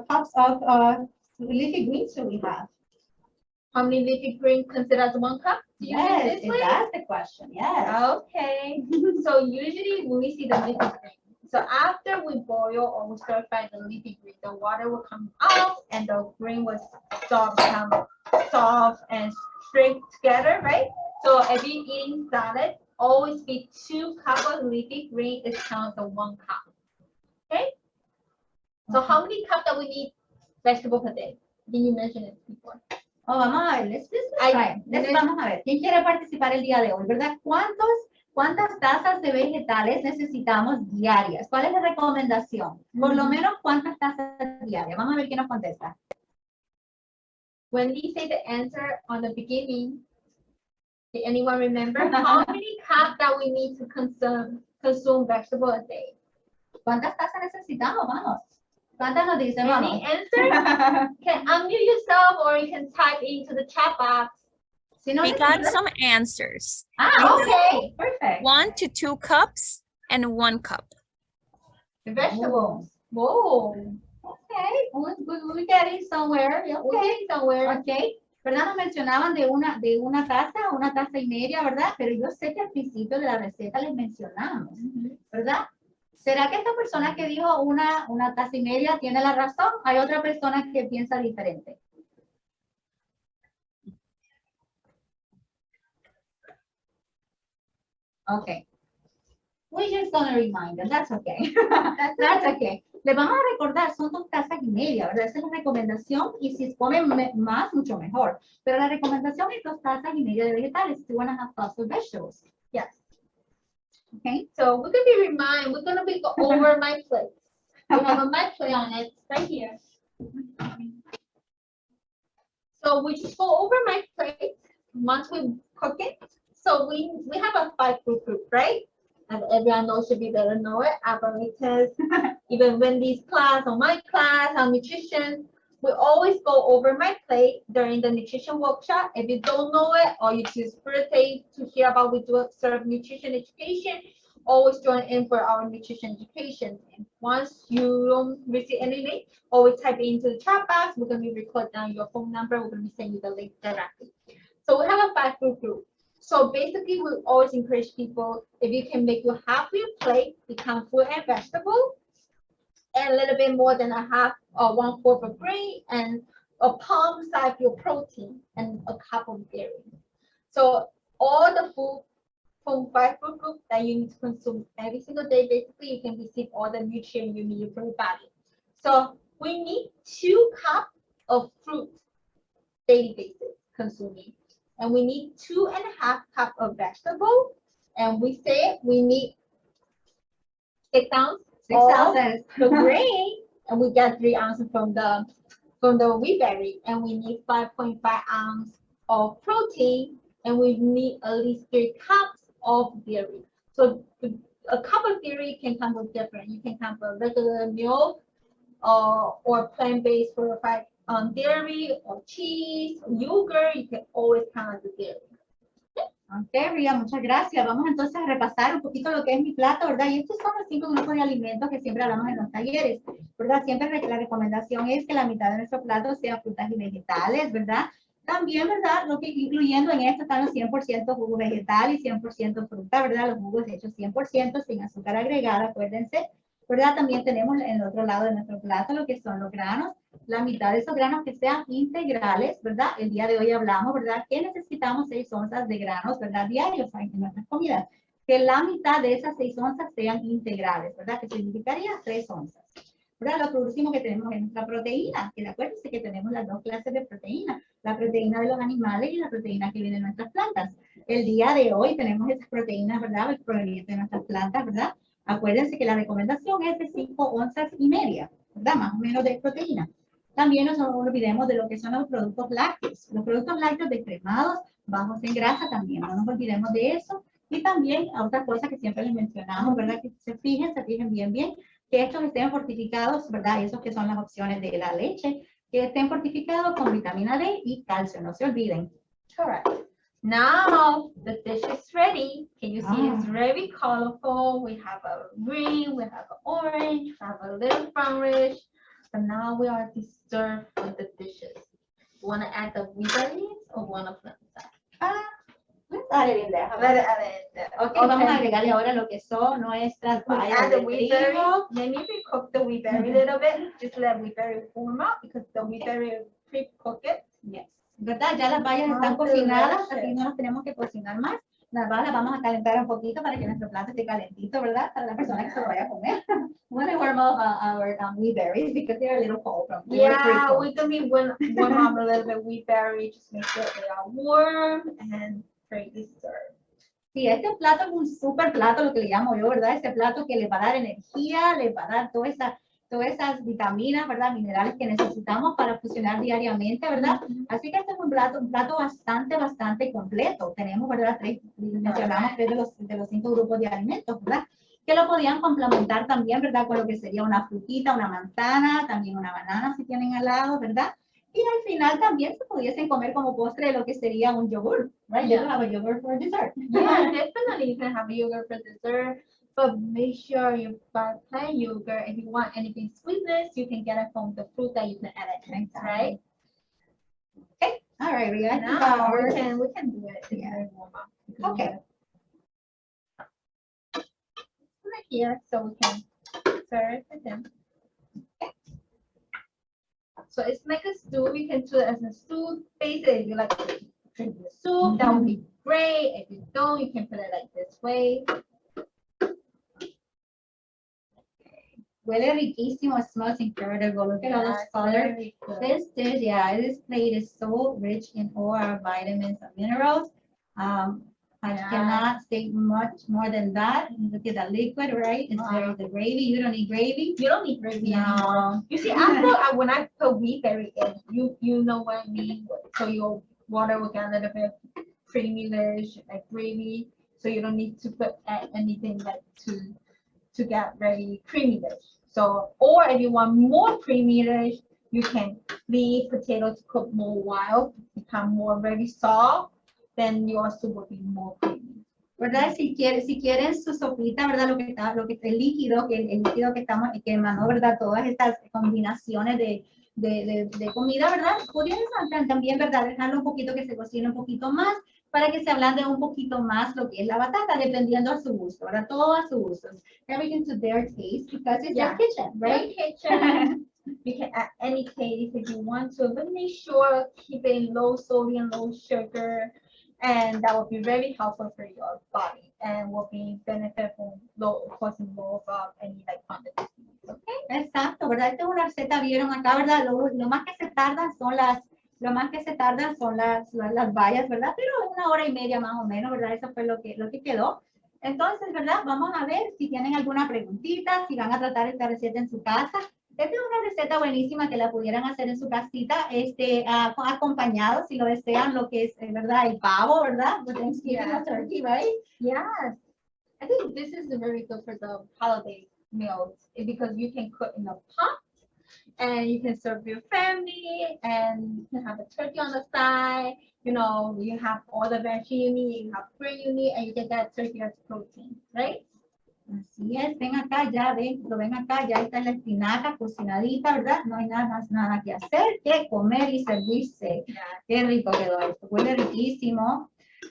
cups of leafy greens do we have? How many leafy greens considered as 1 cup? Do you mean Yes, this way? that's the question, yes. Okay. So usually when we see the leafy green, so after we boil or we stir fry the leafy green, the water will come out and the green will become soft and straight together, right? So if you're eating salad, always be 2 cups of leafy green is counted as 1 cup. Okay? So how many cups that we need vegetable per day? Did you mention it before? Oh, vamos a ver, vamos a ver, ¿quién quiere participar el día de hoy, verdad? ¿Cuántas tazas de vegetales necesitamos diarias? ¿Cuál es la recomendación? Por lo menos, ¿cuántas tazas diarias? Vamos a ver quién nos contesta. When we say the answer on the beginning, did anyone remember how many cups that we need to consume vegetable a day? ¿Cuántas tazas necesitamos? Vamos. ¿Cuántas nos dicen? Vamos. Any answer? Can unmute yourself or you can type into the chat box. Si no We got necesitan- some answers. okay, perfect. 1 to 2 cups and 1 cup. The vegetables. Whoa. Okay, we're getting somewhere. We're Okay. getting somewhere. Ok, ¿verdad? Nos mencionaban de una taza y media, ¿verdad? Pero yo sé que al principio de la receta les mencionamos, ¿verdad? ¿Será que esta persona que dijo una taza y media tiene la razón? Hay otra persona que piensa diferente. Okay. We're just gonna remind them. That's okay. That's okay. Les vamos a recordar, son 2 tazas y media, ¿verdad? Esa es la recomendación y si comen más, mucho mejor. Pero la recomendación es 2 tazas y media de vegetales, 2.5 cups of vegetables. Yes. Okay. So we're gonna be go over my plate. We have my plate on it right here. So we just go over my plate once we cook it. So we have a 5-food group, right? And everyone knows should be better know it. Because even when these class or my class on nutrition, we always go over my plate during the nutrition workshop. If you don't know it or you just first to hear about we do serve nutrition education, always join in for our nutrition education. And once you don't receive anything, always type it into the chat box. We're going to record down your phone number. We're going to be sending you the link directly. So we have a 5-food group. So basically, we always encourage people, if you can make your half your plate become fruit and vegetable, and a little bit more than a half or 1/4 of grain, and a palm size of your protein, and a cup of dairy. So all the food from 5-food group that you need to consume every single day, basically you can receive all the nutrients you need for your body. So we need 2 cups of fruit daily basis consuming. And we need 2.5 cups of vegetable. And we say we need 6 ounces 6 ounces. the grain, and we get 3 ounces from the wheat berry, and we need 5.5 ounces of protein, and we need at least 3 cups of dairy. So a cup of dairy can come with different. You can come with regular milk, or plant-based fortified dairy, or cheese, or yogurt. You can always count as the dairy. Ok, Ria, muchas gracias. Vamos entonces a repasar un poquito lo que es mi plato, ¿verdad? Y estos son los 5 grupos de alimentos que siempre hablamos en los talleres, ¿verdad? Siempre la recomendación es que la mitad de nuestro plato sea frutas y vegetales, ¿verdad? También, ¿verdad? Lo que incluyendo en esto están los 100% jugo vegetal y 100% fruta, ¿verdad? Los jugos hechos 100% sin azúcar agregada, acuérdense, ¿verdad? También tenemos en el otro lado de nuestro plato lo que son los granos, la mitad de esos granos que sean integrales, ¿verdad? El día de hoy hablamos, ¿verdad? Que necesitamos 6 onzas de granos, ¿verdad? Diarios en nuestras comidas. Que la mitad de esas 6 onzas sean integrales, ¿verdad? Que significaría 3 onzas. ¿Verdad? Lo último que tenemos es nuestra proteína, que acuérdense que tenemos las 2 clases de proteína, la proteína de los animales y la proteína que viene de nuestras plantas. El día de hoy tenemos esas proteínas, ¿verdad? Provenientes de nuestras plantas, ¿verdad? Acuérdense que la recomendación es de 5 onzas y media, ¿verdad? Más o menos de proteína. También no nos olvidemos de lo que son los productos lácteos. Los productos lácteos descremados, bajos en grasa también, no nos olvidemos de eso. Y también otra cosa que siempre les mencionamos, ¿verdad? Que se fijen bien, que estos estén fortificados, ¿verdad? Esos que son las opciones de la leche, que estén fortificados con vitamina D y calcio, no se olviden. Correct. Now the dish is ready. Can you see it's very colorful? We have a green, we have an orange, we have a little brownish. But now we are to serve with the dishes. You want to add the wheat berries or one of them? Let's add it in there. Let it add it in there. Okay, vamos a agregarle ahora lo que son nuestras We bayas add the de wheat berry. trigo. Maybe we cook the wheat berry a little bit. Just let wheat berry warm up because the wheat berry pre-cook it. Yes. ¿Verdad? Ya las bayas están cocinadas, así no las tenemos que cocinar más. Las vamos a calentar un poquito para que nuestro plato esté calentito, ¿verdad? Para la persona que se lo vaya a comer. We want to warm up our wheat berries because they're a little cold. Yeah, we can be warm up a little bit wheat berry, just make sure they are warm and ready to serve. Sí, este plato es un super plato, lo que le llamo yo, ¿verdad? Este plato que le va a dar energía, le va a dar todas esas vitaminas, ¿verdad? Minerales que necesitamos para funcionar diariamente, ¿verdad? Así que este es un plato bastante completo. Tenemos, ¿verdad? Mencionamos 3 de los 5 grupos de alimentos, ¿verdad? Que lo podían complementar también, ¿verdad? Con lo que sería una frutita, una manzana, también una banana si tienen al lado, ¿verdad? Y al final también se pudiesen comer como postre lo que sería un yogur, right? You can have a yogurt for dessert. Yeah, definitely you can have yogurt for dessert. But make sure you buy plain yogurt. If you want anything sweetness, you can get it from the fruit that you can add it in, right? Okay, all right, we got Now we can do it. It's Yeah. very warm up. Okay. Right here, so we can serve it in. So it's like a stew. You can do it as a stew. Basically, if you like to drink the soup, that would be great. If you don't, you can put it like this way. Huele riquísimo. It smells incredible. Look at all those Yes, colors. very good. This plate is so rich in all our vitamins and minerals. I Yeah. cannot say much more than that. Look at that liquid, right? It's very the gravy. You don't need gravy. You don't need gravy No. anymore. You see, after when I put wheat berry in, you know what I mean. So your water will get a little bit creamy-ish, like gravy. So you don't need to put anything like to get very creamy-ish. So, or if you want more creamy-ish, you can leave potatoes cook more while, become more very soft. Then your soup will be more creamy. ¿Verdad? Si quieren su sopita, ¿verdad? Lo que está el líquido, el líquido que estamos, que emanó, ¿verdad? Todas estas combinaciones de comida, ¿verdad? Podrían también, ¿verdad? Dejarlo un poquito que se cocine un poquito más para que se ablande un poquito más lo que es la batata, dependiendo a su gusto, ¿verdad? Todo a su gusto. Everything to their taste because it's their kitchen, right? Your kitchen. You can add any taste if you want to, but make sure keep it in low sodium, low sugar, and that will be very helpful for your body and will be beneficial, causing low of any like chronic disease. Okay. Exacto, ¿verdad? Esta es una receta, vieron acá, ¿verdad? Lo más que se tardan son las bayas, ¿verdad? Pero 1 hora y media más o menos, ¿verdad? Eso fue lo que quedó. Entonces, ¿verdad? Vamos a ver si tienen alguna preguntita, si van a tratar esta receta en su casa. Esta es una receta buenísima que la pudieran hacer en su casita, acompañado, si lo desean, lo que es, ¿verdad? El pavo, ¿verdad? The Thanksgiving turkey, right? Yes. I think this is very good for the holiday meals because you can cook in a pot and you can serve your family and you can have a turkey on the side. You know, you have all the veggies you need, you have fruit you need, and you get that turkey as protein, right? Así es, ven acá, ya ven, lo ven acá, ya está la espinaca cocinadita, ¿verdad? No hay nada que hacer que comer y servirse. Qué rico quedó esto, huele riquísimo.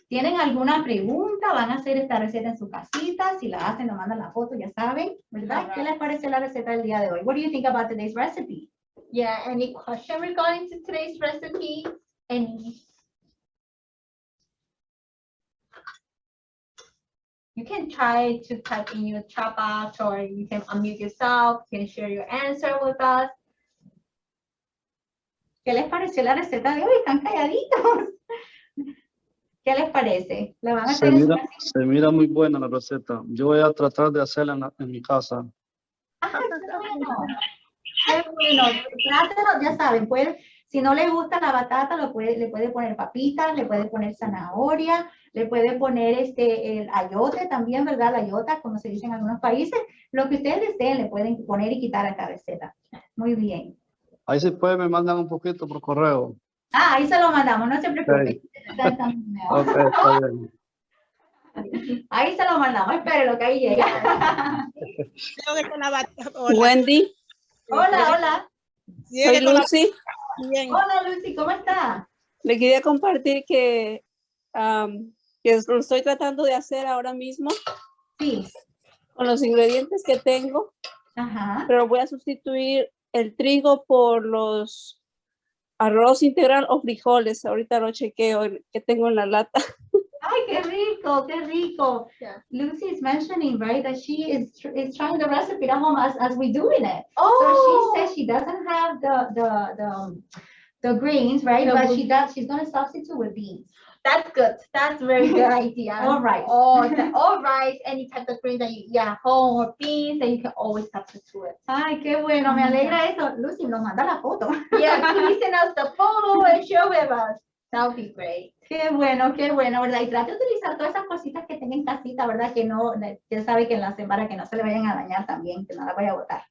¿Tienen alguna pregunta? ¿Van a hacer esta receta en su casita? Si la hacen, nos mandan la foto, ya saben, ¿verdad? ¿Qué les pareció la receta del día de hoy? What do you think about today's recipe? Yeah, any question regarding to today's recipe? Any? You can try to type in your chat box or you can unmute yourself, you can share your answer with us. ¿Qué les pareció la receta de hoy? Están calladitos. ¿Qué les parece? ¿La van a hacer en su casita? Se mira muy buena la receta. Yo voy a tratar de hacerla en mi casa. Ah, qué bueno. Trátelo, ya saben, si no le gusta la batata, le puede poner papitas, le puede poner zanahoria, le puede poner el ayote también, ¿verdad? La ayota, como se dice en algunos países. Lo que ustedes deseen, le pueden poner y quitar a esta receta. Muy bien. Ahí se puede, me mandan un poquito por correo. Ah, ahí se lo mandamos, no se preocupen. Ok, está bien. Ahí se lo mandamos, espere lo que ahí llega. Wendy, Hola. soy Lucy. Hola, Lucy, ¿cómo está? Le quería compartir que lo estoy tratando de hacer ahora mismo Sí. con los ingredientes que tengo, Ajá. pero voy a sustituir el trigo por los arroz integral o frijoles. Ahorita lo chequeo que tengo en la lata. Ay, qué rico, qué rico. Yeah. Lucy is mentioning, right, that she is trying the recipe at home as we doing it. Oh, So she says she doesn't have the greens, right? But she's going to substitute with beans. that's good. That's very good idea. All rice. All rice, any type of green that you home or beans that you can always substitute it. Ay, qué bueno, me alegra eso. Lucy, nos manda la foto. Yeah, please send us the photo and share with us. That would be great. Qué bueno, ¿verdad? Y trate de utilizar todas esas cositas que tenga en casita, ¿verdad? Que no, ya sabe que en la semana que no se le vayan a dañar también, que no la vaya a botar.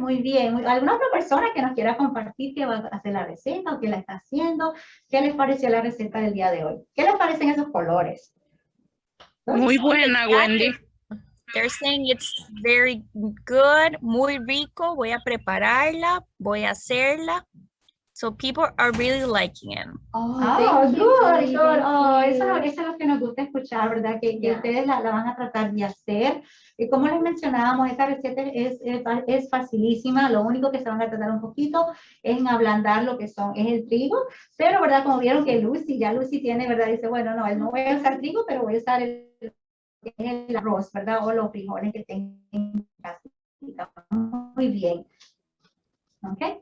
Muy bien. ¿Alguna otra persona que nos quiera compartir que va a hacer la receta o que la está haciendo? ¿Qué les pareció la receta del día de hoy? ¿Qué les parecen esos colores? Muy buena, Wendy. They're saying it's very good, muy rico. Voy a prepararla, voy a hacerla. So people are really liking it. Oh, good. Oh, eso es lo que nos gusta escuchar, ¿verdad? Que ustedes la van a tratar de hacer. Y como les mencionábamos, esta receta es facilísima. Lo único que se van a tratar un poquito es en ablandar lo que es el trigo. Pero, ¿verdad? Como vieron que Lucy tiene, ¿verdad? Dice, bueno, no voy a usar trigo, pero voy a usar el es el arroz, ¿verdad? O los frijoles que tengan en casita. Muy bien. Okay.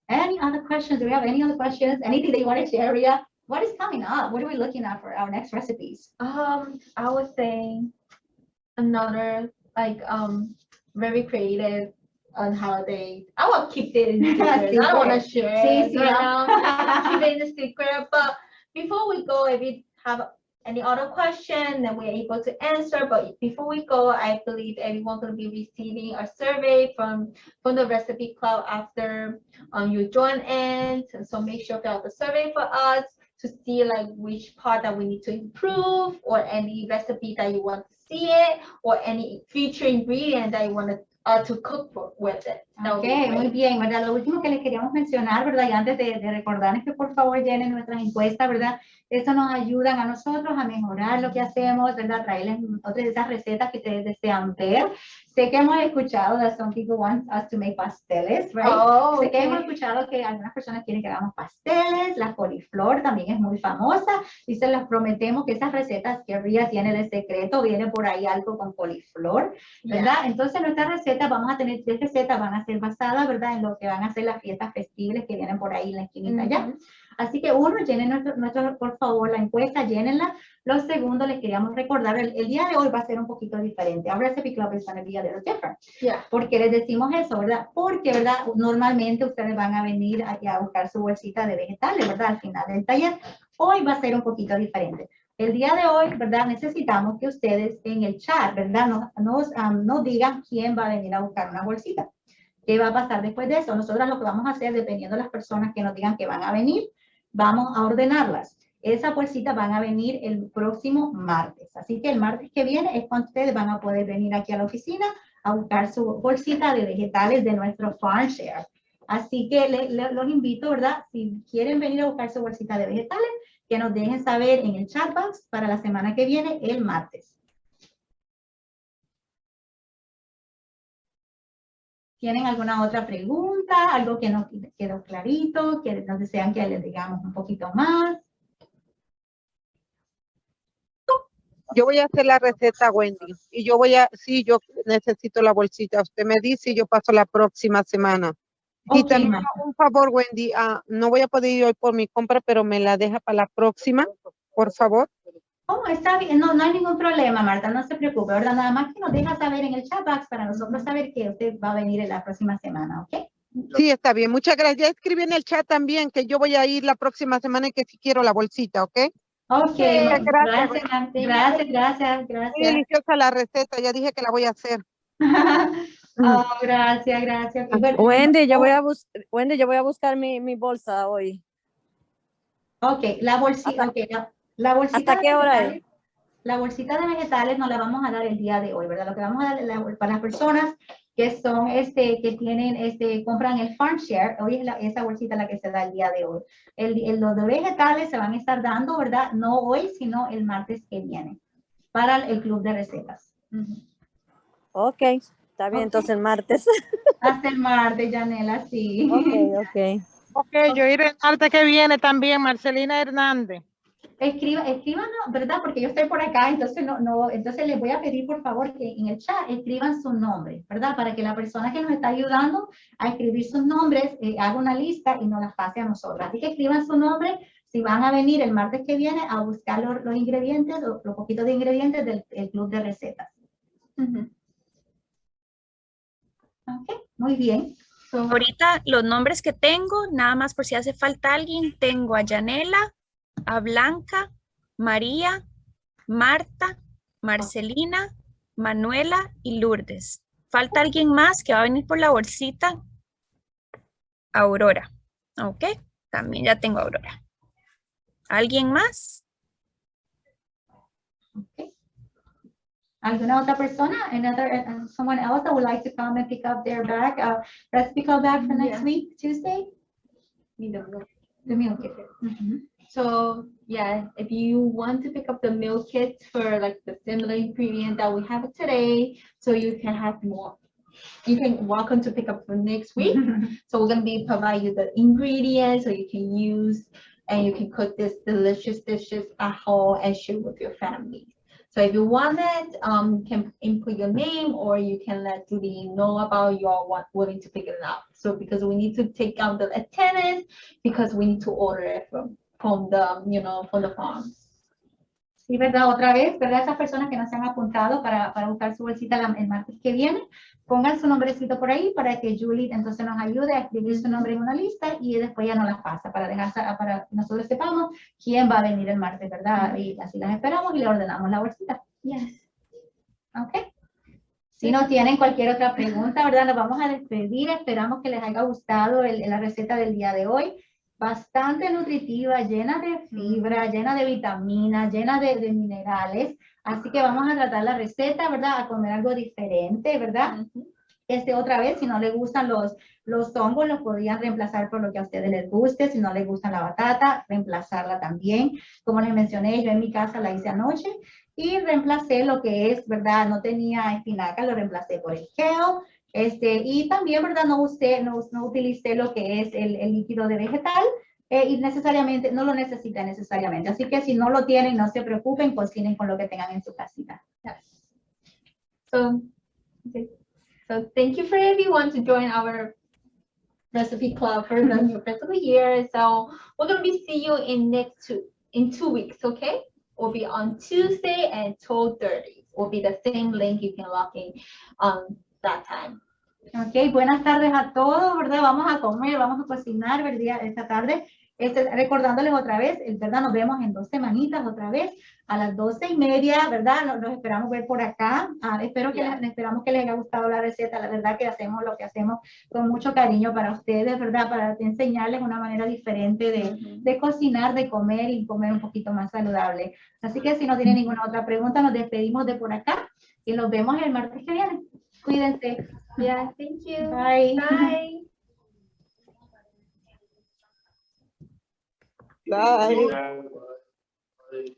Any other questions? Do we have any other questions? Anything that you want to share, Ria? What is coming up? What are we looking at for our next recipes? I would say another like very creative on holiday. I will keep it in secret. I don't want to share it right now. Keep it in secret. But before we go, if you have any other question, then we're able to answer. But before we go, I believe everyone's going to be receiving a survey from the Recipe Club after you join in. So make sure to fill out the survey for us to see like which part that we need to improve, or any recipe that you want to see it, or any future ingredient that you want to cook with it. Ok, muy bien, ¿verdad? Lo último que les queríamos mencionar, ¿verdad? Y antes de recordarles que por favor llenen nuestras encuestas, ¿verdad? Eso nos ayuda a nosotros a mejorar lo que hacemos, ¿verdad? Traerles otras de esas recetas que ustedes desean ver. Sé que hemos escuchado that some people want us to make pasteles, right? Oh, sé que hemos escuchado que algunas personas quieren que hagamos pasteles, la coliflor también es muy famosa, y se las prometemos que esas recetas que Ria tiene de secreto, viene por ahí algo con coliflor, ¿verdad? Entonces nuestras recetas, vamos a tener 3 recetas, van a ser basadas, ¿verdad? En lo que van a ser las fiestas festibles que vienen por ahí en la esquinita allá. Así que uno, llenen por favor la encuesta, llénenla. Lo segundo, les queríamos recordar, el día de hoy va a ser un poquito diferente. Our Recipe Club is going to be a little different. ¿Por qué les decimos eso, verdad? Porque, ¿verdad? Normalmente ustedes van a venir aquí a buscar su bolsita de vegetales, ¿verdad? Al final del taller. Hoy va a ser un poquito diferente. El día de hoy, ¿verdad? Necesitamos que ustedes en el chat, ¿verdad? Nos digan quién va a venir a buscar una bolsita. ¿Qué va a pasar después de eso? Nosotros lo que vamos a hacer, dependiendo de las personas que nos digan que van a venir, vamos a ordenarlas. Esas bolsitas van a venir el próximo martes. Así que el martes que viene es cuando ustedes van a poder venir aquí a la oficina a buscar su bolsita de vegetales de nuestro Farm Share. Así que los invito, ¿verdad? Si quieren venir a buscar su bolsita de vegetales, que nos dejen saber en el chat box para la semana que viene, el martes. ¿Tienen alguna otra pregunta? ¿Algo que no quedó clarito? ¿Que nos desean que les digamos un poquito más? Yo voy a hacer la receta, Wendy. Y yo yo necesito la bolsita. Usted me dice y yo paso la próxima semana. Y también un favor, Wendy, no voy a poder ir hoy por mi compra, pero me la deja para la próxima, por favor. Oh, está bien, no hay ningún problema, Marta, no se preocupe, ¿verdad? Nada más que nos deja saber en el chat box para nosotros saber que usted va a venir en la próxima semana, ¿ok? Sí, está bien, muchas gracias. Ya escribí en el chat también que yo voy a ir la próxima semana y que si quiero la bolsita, ¿ok? Ok, gracias. Gracias. Muy deliciosa la receta, ya dije que la voy a hacer. Oh, gracias. Wendy, yo voy a buscar mi bolsa hoy. Ok, la bolsita, la bolsita. ¿Hasta qué hora es? La bolsita de vegetales nos la vamos a dar el día de hoy, ¿verdad? Lo que vamos a dar para las personas que son, que tienen, compran el Farm Share, hoy es esa bolsita la que se da el día de hoy. Los de vegetales se van a estar dando, ¿verdad? No hoy, sino el martes que viene, para el club de recetas. Ok, está bien, entonces el martes. Hasta el martes, Yanela, sí. Ok, yo iré el martes que viene también, Marcelina Hernández. Escriban, ¿verdad? Porque yo estoy por acá, entonces entonces les voy a pedir por favor que en el chat escriban su nombre, ¿verdad? Para que la persona que nos está ayudando a escribir sus nombres haga una lista y nos las pase a nosotros. Así que escriban su nombre si van a venir el martes que viene a buscar los ingredientes, los poquitos de ingredientes del club de recetas. Ok, muy bien. Ahorita los nombres que tengo, nada más por si hace falta alguien, tengo a Yanela, a Blanca, María, Marta, Marcelina, Manuela y Lourdes. Falta alguien más que va a venir por la bolsita. Aurora. Ok, también ya tengo a Aurora. ¿Alguien más? Okay. ¿Alguna otra persona? Someone else that would like to come and pick up their bag, recipe club bag for next week, Tuesday? The meal kit. So yeah, if you want to pick up the meal kits for like the similar ingredient that we have today, so you can have more, you can welcome to pick up for next week. So we're gonna provide you the ingredients so you can use and you can cook this delicious dishes at home and share with your family. So if you want it, you can input your name, or you can let Julie know about your willing to pick it up. So because we need to take out the attendance, because we need to order it from the, you know, from the farms. Sí, ¿verdad? Otra vez, ¿verdad? Esas personas que no se han apuntado para buscar su bolsita el martes que viene, pongan su nombrecito por ahí para que Julie entonces nos ayude a escribir su nombre en una lista y después ya nos las pasa para para que nosotros sepamos quién va a venir el martes, ¿verdad? Y así las esperamos y le ordenamos la bolsita. Yes. ¿Ok? Si no tienen cualquier otra pregunta, ¿verdad? Nos vamos a despedir. Esperamos que les haya gustado la receta del día de hoy. Bastante nutritiva, llena de fibra, llena de vitaminas, llena de minerales. Así que vamos a tratar la receta, ¿verdad? A comer algo diferente, ¿verdad? Otra vez, si no les gustan los hongos, los podían reemplazar por lo que a ustedes les guste. Si no les gusta la batata, reemplazarla también. Como les mencioné, yo en mi casa la hice anoche y reemplacé lo que es, ¿verdad? No tenía espinaca, lo reemplacé por el kale. Y también, ¿verdad? No utilicé lo que es el líquido de vegetal y necesariamente, no lo necesita necesariamente. Así que si no lo tienen, no se preocupen, cocinen con lo que tengan en su casita. Yes. So thank you for everyone to join our recipe club for the new fiscal year. So we're going to be see you in 2 weeks, okay? We'll be on Tuesday at 12:30. Will be the same link you can log in that time. Ok, buenas tardes a todos, ¿verdad? Vamos a comer, vamos a cocinar, ¿verdad? Esta tarde. Recordándoles otra vez, ¿verdad? Nos vemos en 2 semanitas otra vez a las 12:30, ¿verdad? Nos esperamos ver por acá. Esperamos que les haya gustado la receta. La verdad que hacemos lo que hacemos con mucho cariño para ustedes, ¿verdad? Para enseñarles una manera diferente de cocinar, de comer y comer un poquito más saludable. Así que si no tienen ninguna otra pregunta, nos despedimos de por acá y nos vemos el martes que viene. Cuídense. Yeah, thank you. Bye. Bye. Bye.